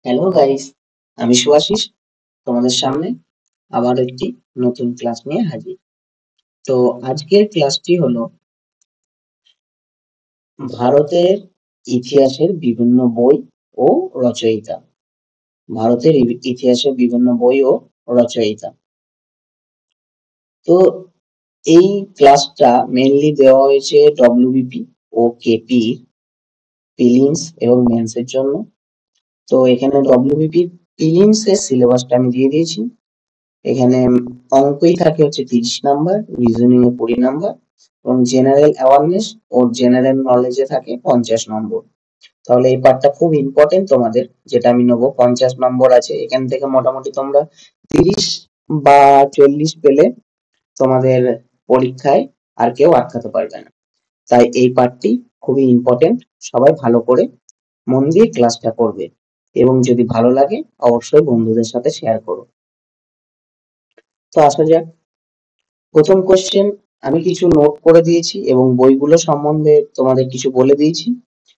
Hello guys, আমি শুভাশিস তোমাদের সামনে আবার একটি নতুন ক্লাস নিয়ে হাজির। তো আজকের ক্লাসটি হলো ভারতের ইতিহাসের বিভিন্ন বই ও রচয়িতা। ভারতের ইতিহাসের বিভিন্ন বই ও রচয়িতা। তো এই ক্লাসটা মেইনলি দেওয়া হয়েছে ডব্লিউবিপি ও কেপি প্রিলিমস এবং মেন্স এর জন্য। তো এখানে ডব্লিউবিপি প্রিলিমস এর সিলেবাসটা আমি দিয়ে দিয়েছি। এখানে অঙ্কই থাকে হচ্ছে 30 নাম্বার, রিজনিং এ 20 নাম্বার এবং জেনারেল অ্যাওয়ারনেস ও জেনারেল নলেজে থাকে 50 নম্বর। তাহলে এই পার্টটা খুব ইম্পর্টেন্ট তোমাদের, যেটা আমি নেবো। 50 নম্বর আছে, এখান থেকে মোটামুটি তোমরা 30 বা 40 পেলে তোমাদের পরীক্ষায় আর কেউ আটকাতে পারবে না। তাই এই পার্টটি খুবই ইম্পর্টেন্ট। সবাই ভালো করে মন দিয়ে ক্লাসটা করবে এবং যদি ভালো লাগে অবশ্যই বন্ধুদের সাথে শেয়ার করো। তো আসা যাক, প্রথম কোশ্চেন আমি কিছু নোট করে দিয়েছি এবং বইগুলো সম্বন্ধে তোমাদের কিছু বলে দিয়েছি,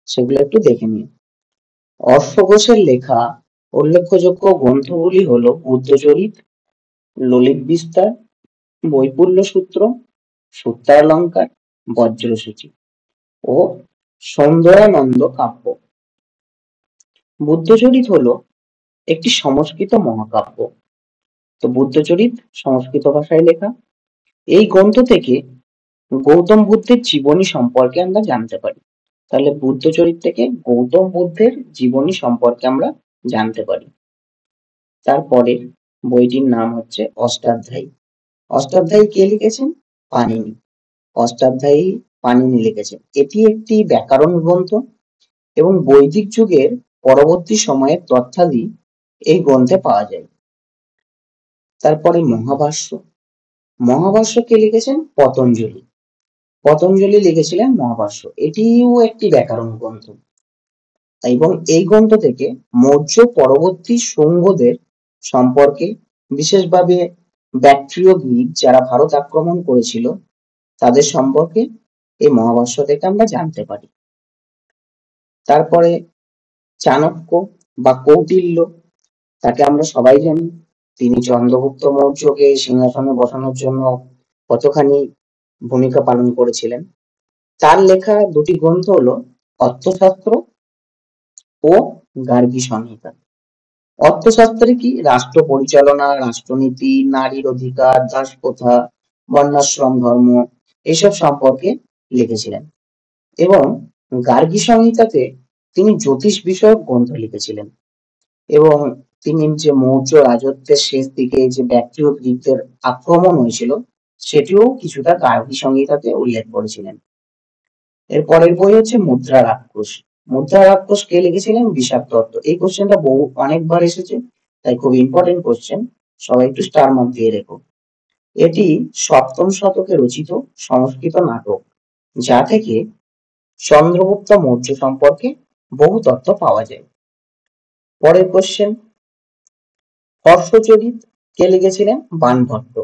সেগুলো একটু দেখে নিও। অশ্ব ঘোষের লেখা উল্লেখযোগ্য গ্রন্থগুলি হলো বুদ্ধচরিত, ললিত বিস্তার, বৈপুল্য সূত্র, সূত্রালঙ্কার, বজ্রসূচি ও সৌন্দরানন্দ কাব্য। বুদ্ধচরিত হলো একটি সংস্কৃত মহাকাব্য। তো বুদ্ধচরিত সংস্কৃত ভাষায় লেখা। এই গ্রন্থ থেকে গৌতম বুদ্ধের জীবনী সম্পর্কে আমরা জানতে পারি। তাহলে বুদ্ধচরিত থেকে গৌতম বুদ্ধের জীবনী সম্পর্কে আমরা জানতে পারি। তারপরে বইটির নাম হচ্ছে অষ্টাধ্যায়ী। অষ্টাধ্যায়ী কে লিখেছেন? পাণিনি। অষ্টাধ্যায়ী পাণিনি লিখেছেন। এটি একটি ব্যাকরণ গ্রন্থ এবং বৈদিক যুগের পরবর্তী সময়ের তথ্যাদি এই গ্রন্থে পাওয়া যায়। তারপরে মহাভাষ্য। মহাভাষ্য কে লিখেছেন? পতঞ্জলি। পতঞ্জলি লিখেছিলেন মহাভাষ্য। এটিও একটি ব্যাকরণ গ্রন্থ এবং এই গ্রন্থ থেকে মৌর্য পরবর্তী শুঙ্গদের সম্পর্কে, বিশেষভাবে ব্যাক্ট্রিয় গ্রীক যারা ভারত আক্রমণ করেছিল তাদের সম্পর্কে এই মহাভাষ্য থেকে আমরা জানতে পারি। তারপরে চাণক্য বা কৌটিল্য, তাকে আমরা সবাই জানি। তিনি চন্দ্রগুপ্ত মৌর্যকে সিংহাসনে বসানোর জন্য কতখানি ভূমিকা পালন করেছিলেন। তার লেখা দুটি গ্রন্থ হলো অর্থশাস্ত্র ও গার্গী সংহিতা। অর্থশাস্ত্রে কি? রাষ্ট্র পরিচালনা, রাষ্ট্রনীতি, নারীর অধিকার, দাসপ্রথা, বর্ণাশ্রম ধর্ম এসব সম্পর্কে লিখেছিলেন। এবং গার্গী সংহিতাতে তিনি জ্যোতিষ বিষয়ক গ্রন্থ লিখেছিলেন এবং তিনি যে মৌর্য রাজত্বের শেষ দিকে যে ব্যাক্ট্রিয় গ্রীকদের আক্রমণ হয়েছিল সেটিও কিছুটা গার্গী সংহিতাতে উল্লেখ করেছিলেন। এর পরের বই হচ্ছে মুদ্রা রাক্ষস। মুদ্রা রাক্ষস কে লিখেছিলেন? বিষাক্ত দত্ত। এই কোশ্চেনটা অনেকবার এসেছে, তাই খুব ইম্পর্টেন্ট কোশ্চেন, সবাই একটু স্টার মার্ক দিয়ে রেখো। এটি সপ্তম শতকে রচিত সংস্কৃত নাটক, যা থেকে চন্দ্রগুপ্ত মৌর্য সম্পর্কে বহু তথ্য পাওয়া যায়। পরের কোশ্চেন, হর্ষচরিত কে লিখেছিলেন? বাণভট্ট।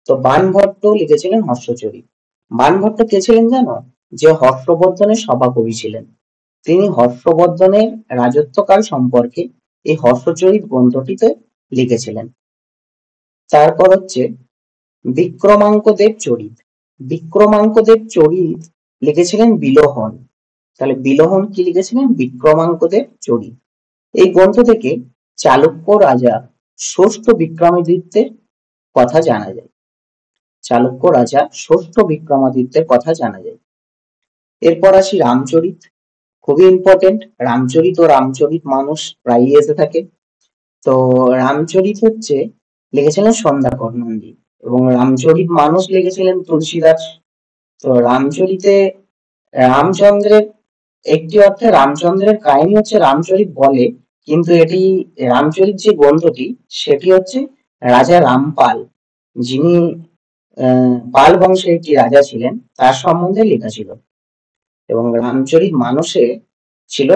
তো বাণভট্ট লিখেছিলেন হর্ষচরিত। বাণভট্ট কে ছিলেন জানো? যে হর্ষবর্ধনের সভাকবি ছিলেন। তিনি হর্ষবর্ধনের রাজত্বকাল সম্পর্কে এই হর্ষচরিত গ্রন্থটিতে লিখেছিলেন। তারপর হচ্ছে বিক্রমাঙ্কদেব চরিত। বিক্রমাঙ্কদেব চরিত লিখেছিলেন বিলোহন। তাহলে বিলোহন কি লিখেছিলেন? বিক্রমাঙ্কদেব চরিত। এই গ্রন্থ থেকে চালুক্য রাজা ষষ্ঠ বিক্রমাদিত্যের কথা জানা যায়। চালুক্য রাজা ষষ্ঠ বিক্রমাদিত্যের কথা জানা যায়। এরপর আসি রামচরিত। খুবই ইম্পর্টেন্ট। রামচরিত ও রামচরিত মানুষ প্রায়ই এসে থাকে। তো রামচরিত হচ্ছে লিখেছিলেন সন্ধ্যাকর নন্দী এবং রামচরিত মানুষ লিখেছিলেন তুলসীদাস। তো রামচরিতে রামচন্দ্রের একটি অর্থে রামচন্দ্রের কাহিনী হচ্ছে রামচরিত বলে, কিন্তু এটি রামচরিত যে গ্রন্থটি সেটি হচ্ছে রাজা রামপাল, যিনি পাল বংশের একটি রাজা ছিলেন, তার সম্বন্ধে লেখা ছিল। এবং রামচরিত মানসে ছিল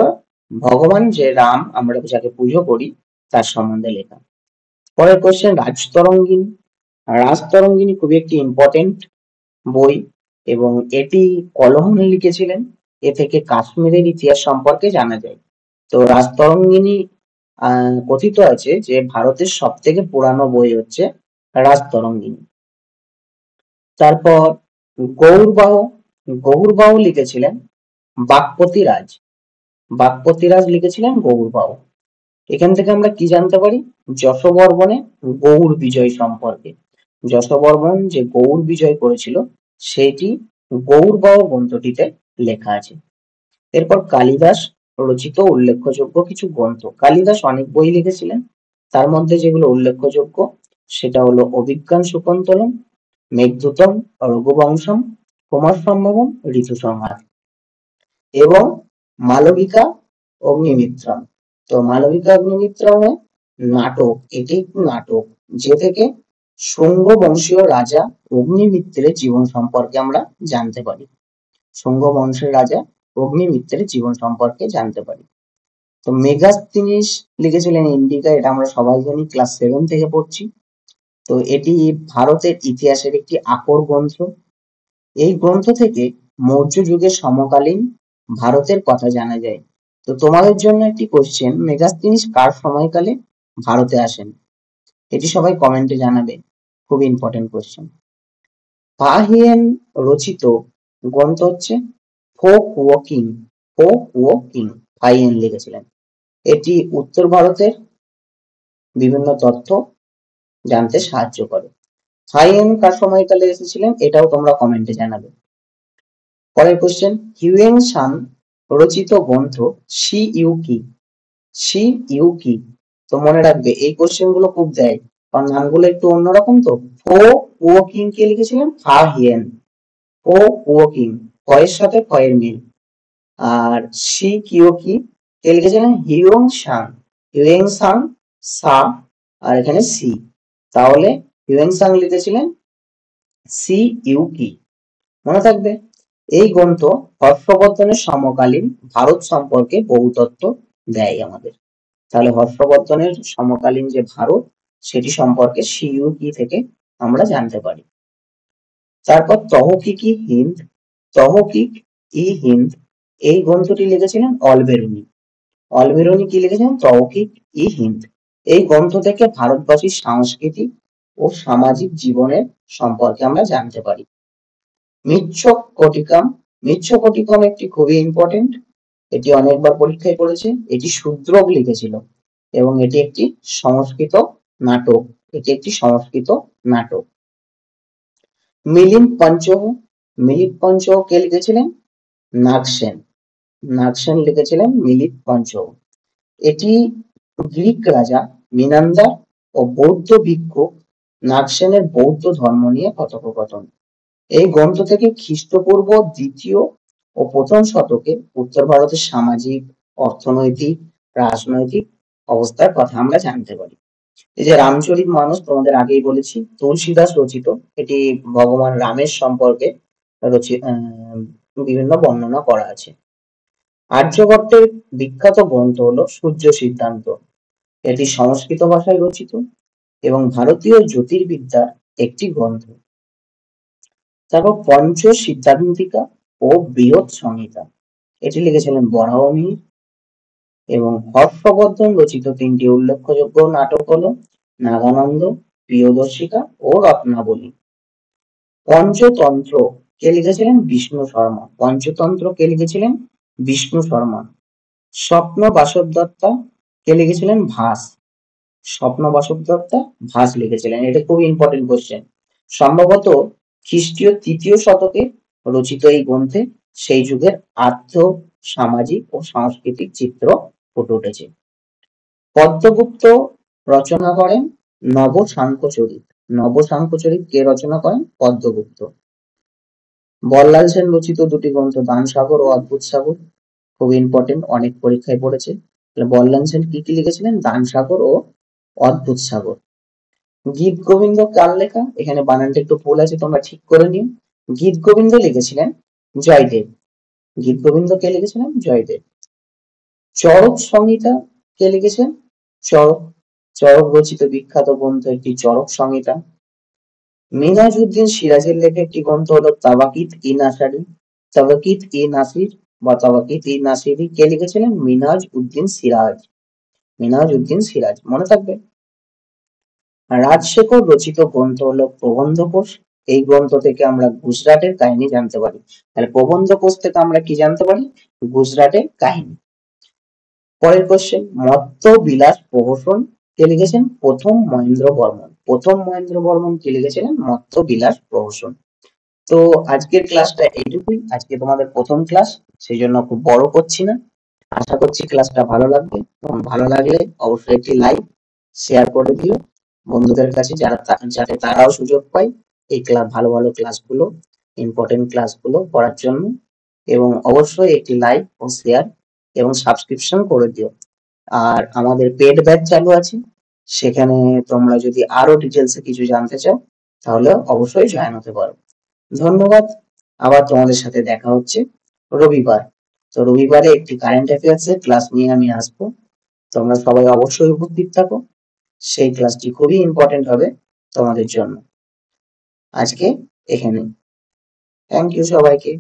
ভগবান যে রাম আমরা যাকে পুজো করি তার সম্বন্ধে লেখা। পরের কোশ্চেন, রাজতরঙ্গিনী। রাজতরঙ্গিনী খুবই একটি ইম্পর্টেন্ট বই এবং এটি কলহন লিখেছিলেন। এ থেকে কাশ্মীরের ইতিহাস সম্পর্কে জানা যায়। তো রাজতরঙ্গিনী কথিত আছে যে ভারতের সব থেকে পুরানো বই হচ্ছে রাজতরঙ্গিনী। তারপর গৌড়বাহু গৌড়বাহু লিখেছিলেন বাক্পতি রাজ। বাক্পতি রাজ লিখেছিলেন গৌড়বাহু। এখান থেকে আমরা কি জানতে পারি? যশোবর্মনের গৌড় বিজয় সম্পর্কে। যশোবর্মন যে গৌড় বিজয় করেছিল সেটি গৌড়বাহু গ্রন্থটিতে লেখা আছে। এরপর কালিদাস রচিত উল্লেখযোগ্য কিছু গ্রন্থ। কালিদাস অনেক বই লিখেছিলেন, তার মধ্যে যেগুলো উল্লেখযোগ্য সেটা হলো অভিজ্ঞান শকুন্তলম, মেঘদূতম, রঘুবংশম, কুমার সম্ভবম, ঋতু সংহার এবং মালবিকা অগ্নিমিত্রম। তো মালবিকা অগ্নিমিত্রমে নাটক, এটি একটি নাটক যে থেকে শুঙ্গ বংশীয় রাজা অগ্নিমিত্রের জীবন সম্পর্কে আমরা জানতে পারি। শুঙ্গ বংশের রাজা অগ্নিমিত্রের জীবন সম্পর্কে জানতে পারি। তো মেগাস্তিনিস লিখেছিলেন ইন্ডিকা, এটা আমরা সবাই জানি, ক্লাস 7 থেকে পড়ছি। তো এটি ভারতের ইতিহাসের একটি আকর গ্রন্থ। এই গ্রন্থ থেকে মৌর্য যুগের সমকালীন ভারতের কথা জানা যায়। তো তোমাদের জন্য একটি কোশ্চেন, মেগাস্তিনিস কার সময়কালে ভারতে আসেন? এটি সবাই কমেন্টে জানাবে, খুব ইম্পর্টেন্ট কোশ্চেন। ফাহিয়েন রচিত গ্রন্থ হচ্ছে folk walking. Folk walking Fa-Hien লিখেছিলেন। এটি উত্তর ভারতের বিভিন্ন তথ্য জানতে সাহায্য করে। ফাহিয়েন কার সময়কালে এসেছিলেন এটাও তোমরা কমেন্টে জানাবে। পরের কোশ্চেন, হিউয়েন সাং রচিত গ্রন্থ শি ইউ কি। শি ইউ কি, তো মনে রাখবে এই কোশ্চেন গুলো খুব দেয়, কারণ নামগুলো একটু অন্যরকম। তো ফো ওয়াকিং কে লিখেছিলেন? ফাহিয়েন। ফো ওয়াকিং, ফয়ের সাথে ফয়ের মিল। আর শি কিউ কি কে লিখেছিলেন? Hiuen Tsang. হিউয়েন সাং সা আর এখানে সি, তাহলে হিউয়েন সাং লিখেছিলেন সি ইউ কি, মনে থাকবে। এই গ্রন্থ হর্ষবর্ধনের সমকালীন ভারত সম্পর্কে বহু তথ্য দেয় আমাদের। তাহলে হর্ষবর্ধনের সমকালীন যে ভারত সেটি সম্পর্কে সিইউকি থেকে আমরা জানতে পারি। তারপর তহকিক-ই হিন্দ। তহকিক-ই হিন্দ এই গ্রন্থটি লিখেছিলেন অলবেরুনি। অলবেরুনি কি লিখেছেন? তহকিক-ই হিন্দ। এই গ্রন্থ থেকে ভারতবাসীর সাংস্কৃতিক ও সামাজিক জীবনের সম্পর্কে আমরা জানতে পারি। মৃচ্ছকটিকম। মৃচ্ছকটিকম একটি খুবই ইম্পর্টেন্ট, এটি অনেকবার পরীক্ষায় পড়েছে। এটি শূদ্রক লিখেছিল এবং এটি একটি সংস্কৃত নাটক। এটি একটি সংস্কৃত নাটক। মিলিন্দ পঞ্চহ। মিলিন্দ পঞ্চহ কে লিখেছিলেন? নাগসেন। নাগসেন লিখেছিলেন মিলিন্দ পঞ্চহ। এটি গ্রিক রাজা মিনান্দার ও বৌদ্ধ ভিক্ষু নাগসেনের বৌদ্ধ ধর্ম নিয়ে কথোপকথন। এই গ্রন্থ থেকে খ্রিস্টপূর্ব দ্বিতীয় ও প্রথম শতকে উত্তর ভারতের সামাজিক, অর্থনৈতিক, রাজনৈতিক অবস্থার কথা আমরা জানতে পারি। এই যে রামচরিতমানস তোমাদের আগেই বলেছি, তুলসীদাস রচিত, এটি ভগবান রামের সম্পর্কে বিভিন্ন বর্ণনা করা আছে। আর্যভট্টের বিখ্যাত গ্রন্থ হলো সূর্য সিদ্ধান্ত। এটি সংস্কৃত ভাষায় রচিত এবং ভারতীয় জ্যোতির্বিদ্যার একটি গ্রন্থ। তারপর পঞ্চ সিদ্ধান্তিকা ও বৃহৎ সংহিতা, এটি লিখেছিলেন বরাহমিহির। এবং হর্ষবর্ধন রচিত তিনটি উল্লেখযোগ্য নাটক হলো নাগানন্দ, প্রিয়দর্শিকা ও রত্নাবলী। পঞ্চতন্ত্র কে লিখেছিলেন? বিষ্ণু শর্মা। পঞ্চতন্ত্র কে লিখেছিলেন? বিষ্ণু শর্মা। স্বপ্ন বাসবদত্তা কে লিখেছিলেন? ভাস। স্বপ্ন বাসবদত্তা ভাস লিখেছিলেন। এটা খুব ইম্পর্টেন্ট কোশ্চেন। সম্ভবত খ্রিস্টীয় ৩য় শতকে রচিত এই গ্রন্থে সেই যুগের আর্থ, সামাজিক ও সাংস্কৃতিক চিত্র ফুটে উঠেছে। পদ্মগুপ্ত রচনা করেন নবসাঙ্খ্যচরিত। নবসাঙ্খ্যচরিত কে রচনা করেন? পদ্মগুপ্ত। বল্লাল সেন রচিত দুটি গ্রন্থ দানসাগর ও অদ্ভুত সাগর, খুব ইম্পর্টেন্ট, অনেক পরীক্ষায় পড়েছে। বল্লাল সেন কি কি লিখেছিলেন? দানসাগর ও অদ্ভুত সাগর। গীত গোবিন্দ কার লেখা? এখানে বানানটা একটু ভুল আছে, তোমরা ঠিক করে নিও। গীত গোবিন্দ লিখেছিলেন জয়দেব। গীত গোবিন্দ কে লিখেছিলেন? জয়দেব। চরক সংহিতা কে লিখেছেন? চরক। চরক রচিত বিখ্যাত গ্রন্থ একটি চরক সংহিতা। মিনহাজ-উদ-দিন সিরাজের লেখা একটি গ্রন্থ হলো তাওয়াকিত-ই-নাসারি। তাওয়াকিত-ই-নাসির বা তাওয়াকিত-ই-নাসিরি কে লিখেছিলেন? মিনহাজ-উদ-দিন সিরাজ। মিনহাজউদ্দিন সিরাজ, মনে থাকবে। রাজশেখর রচিত গ্রন্থ হলো প্রবন্ধ কোষ। এই গ্রন্থ থেকে আমরা গুজরাটের কাহিনী জানতে পারি। তাহলে প্রবন্ধ কোষ থেকে আমরা কি জানতে পারি? গুজরাটের কাহিনী। পরের কোশ্চেন, মত্ত বিলাস প্রহসন কে লিখেছেন? প্রথম মহেন্দ্র বর্মন। প্রথম মহেন্দ্র বর্মন কে লিখেছিলেন? মত্ত বিলাস প্রহসন। তো আজকের ক্লাসটা এইটুকুই। আজকে তোমাদের প্রথম ক্লাস, সেই জন্য খুব বড় করছি না। আশা করছি ক্লাসটা ভালো লাগবে, এবং ভালো লাগলে অবশ্যই একটি লাইক শেয়ার করে দিও বন্ধুদের কাছে, যাতে তারাও সুযোগ পায় এই ভালো ভালো ক্লাসগুলো, ইম্পর্টেন্ট ক্লাসগুলো পড়ার জন্য। এবং অবশ্যই একটি লাইক ও শেয়ার এবং সাবস্ক্রিপশন করে দিও। আর আমাদের পেড ব্যাচ চালু আছে, সেখানে তোমরা যদি আরো ডিটেলসে কিছু জানতে চাও তাহলে অবশ্যই জয়েন হতে পারো। ধন্যবাদ। আবার তোমাদের সাথে দেখা হচ্ছে রবিবার। তো রবিবারে একটি কারেন্ট অ্যাফেয়ার্স এর ক্লাস নিয়ে আমি আসবো, তোমরা সবাই অবশ্যই উপস্থিত থাকো। সেই ক্লাসটি খুবই ইম্পর্টেন্ট হবে তোমাদের জন্য। আজকে এখানে, থ্যাংক ইউ সবাইকে।